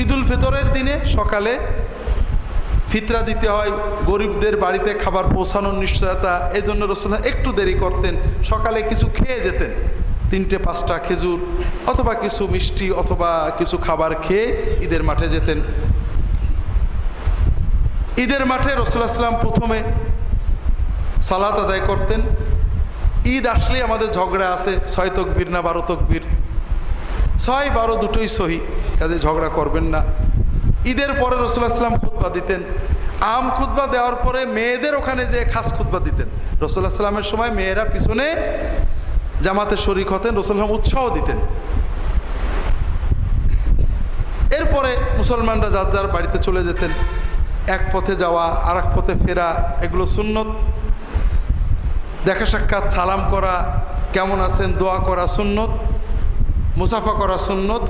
ঈদুল ফিতরের দিনে সকালে ফিতরা দিতে হয়, গরিবদের বাড়িতে খাবার পৌঁছানোর নিশ্চয়তা, এই জন্য রাসূলুল্লাহ একটু দেরি করতেন, সকালে কিছু খেয়ে যেতেন, 3-5টা খেজুর অথবা কিছু মিষ্টি অথবা কিছু খাবার খেয়ে ঈদের মাঠে যেতেন। ঈদের মাঠে রাসূলুল্লাহ সাল্লাল্লাহু আলাইহি ওয়াসাল্লাম প্রথমে সালাত আদায় করতেন। ঈদ আসলে আমাদের ঝগড়া আছে, 6 তাকবীর না 12 তাকবীর, 6-12 দুটোই সহি, কাজে ঝগড়া করবেন না। ঈদের পরে রাসূলুল্লাহ সাল্লাল্লাহু আলাইহি ওয়াসাল্লাম খুতবা দিতেন। আম খুতবা দেওয়ার পরে মেয়েদের ওখানে যে খাস খুতবা দিতেন। রাসূলুল্লাহ সাল্লাল্লাহু আলাইহি ওয়াসাল্লামের সময় মেয়েরা পিছনে জামাতে শরীক হতেন, রাসূলুল্লাহ উৎসাহ দিতেন। এরপরে মুসলমানরা যার যার বাড়িতে চলে যেতেন। এক পথে যাওয়া আর এক পথে ফেরা, এগুলো সুন্নত। দেখা সাক্ষাৎ, সালাম করা, কেমন আছেন, দোয়া করা সুন্নত, মুসাফা করা সুন্নত,